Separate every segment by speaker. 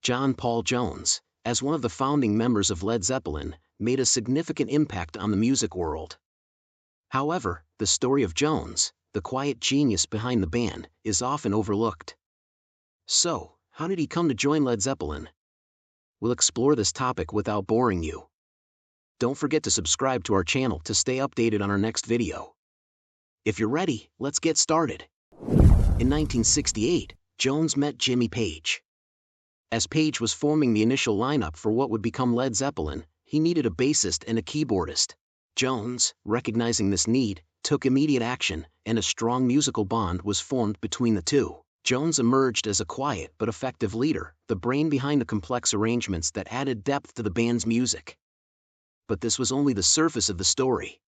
Speaker 1: John Paul Jones, as one of the founding members of Led Zeppelin, made a significant impact on the music world. However, the story of Jones, the quiet genius behind the band, is often overlooked. So, how did he come to join Led Zeppelin? We'll explore this topic without boring you. Don't forget to subscribe to our channel to stay updated on our next video. If you're ready, let's get started. In 1968, Jones met Jimmy Page. As Page was forming the initial lineup for what would become Led Zeppelin, he needed a bassist and a keyboardist. Jones, recognizing this need, took immediate action, and a strong musical bond was formed between the two. Jones emerged as a quiet but effective leader, the brain behind the complex arrangements that added depth to the band's music. But this was only the surface of the story.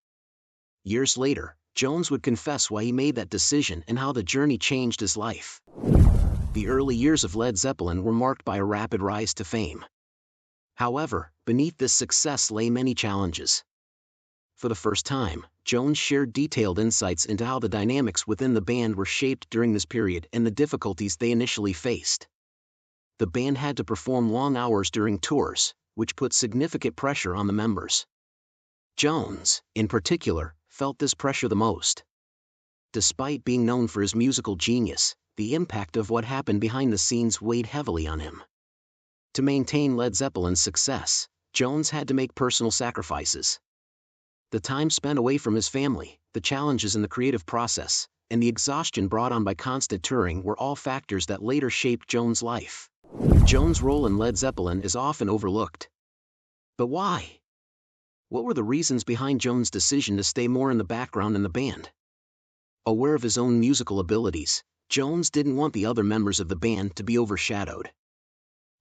Speaker 1: Years later, Jones would confess why he made that decision and how the journey changed his life. The early years of Led Zeppelin were marked by a rapid rise to fame. However, beneath this success lay many challenges. For the first time, Jones shared detailed insights into how the dynamics within the band were shaped during this period and the difficulties they initially faced. The band had to perform long hours during tours, which put significant pressure on the members. Jones, in particular, felt this pressure the most. Despite being known for his musical genius, the impact of what happened behind the scenes weighed heavily on him. To maintain Led Zeppelin's success, Jones had to make personal sacrifices. The time spent away from his family, the challenges in the creative process, and the exhaustion brought on by constant touring were all factors that later shaped Jones' life. Jones' role in Led Zeppelin is often overlooked. But why? What were the reasons behind Jones' decision to stay more in the background in the band? Aware of his own musical abilities, Jones didn't want the other members of the band to be overshadowed.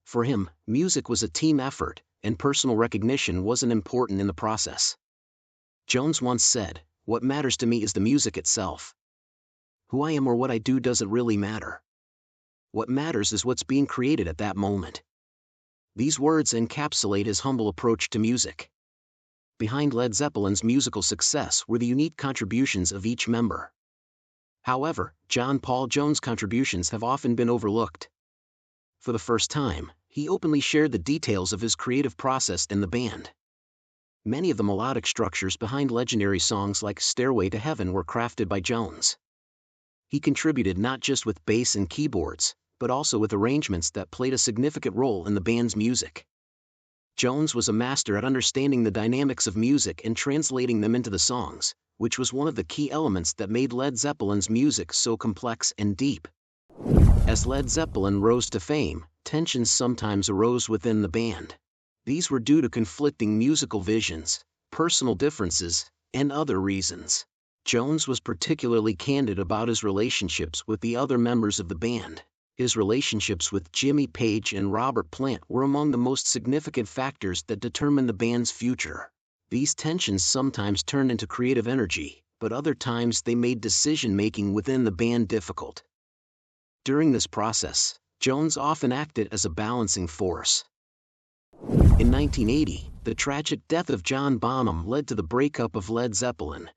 Speaker 1: For him, music was a team effort, and personal recognition wasn't important in the process. Jones once said, "What matters to me is the music itself. Who I am or what I do doesn't really matter. What matters is what's being created at that moment." These words encapsulate his humble approach to music. Behind Led Zeppelin's musical success were the unique contributions of each member. However, John Paul Jones' contributions have often been overlooked. For the first time, he openly shared the details of his creative process in the band. Many of the melodic structures behind legendary songs like Stairway to Heaven were crafted by Jones. He contributed not just with bass and keyboards, but also with arrangements that played a significant role in the band's music. Jones was a master at understanding the dynamics of music and translating them into the songs, which was one of the key elements that made Led Zeppelin's music so complex and deep. As Led Zeppelin rose to fame, tensions sometimes arose within the band. These were due to conflicting musical visions, personal differences, and other reasons. Jones was particularly candid about his relationships with the other members of the band. His relationships with Jimmy Page and Robert Plant were among the most significant factors that determined the band's future. These tensions sometimes turned into creative energy, but other times they made decision-making within the band difficult. During this process, Jones often acted as a balancing force. In 1980, the tragic death of John Bonham led to the breakup of Led Zeppelin.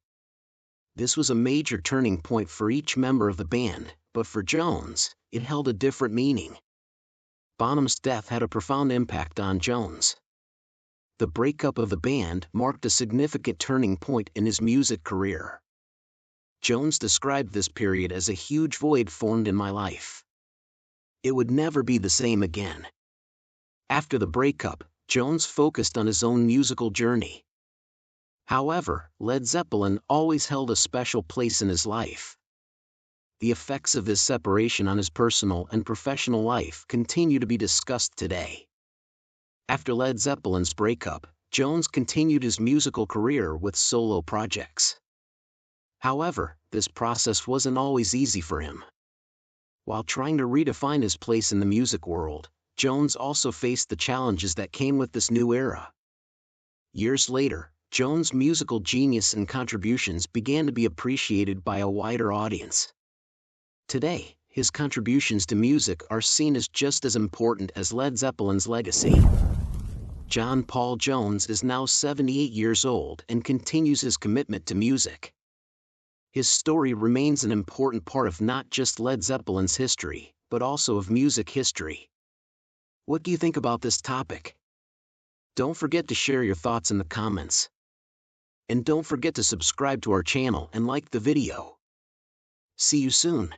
Speaker 1: This was a major turning point for each member of the band, but for Jones, it held a different meaning. Bonham's death had a profound impact on Jones. The breakup of the band marked a significant turning point in his music career. Jones described this period as a huge void formed in my life. It would never be the same again. After the breakup, Jones focused on his own musical journey. However, Led Zeppelin always held a special place in his life. The effects of this separation on his personal and professional life continue to be discussed today. After Led Zeppelin's breakup, Jones continued his musical career with solo projects. However, this process wasn't always easy for him. While trying to redefine his place in the music world, Jones also faced the challenges that came with this new era. Years later, Jones' musical genius and contributions began to be appreciated by a wider audience. Today, his contributions to music are seen as just as important as Led Zeppelin's legacy. John Paul Jones is now 78 years old and continues his commitment to music. His story remains an important part of not just Led Zeppelin's history, but also of music history. What do you think about this topic? Don't forget to share your thoughts in the comments. And don't forget to subscribe to our channel and like the video. See you soon.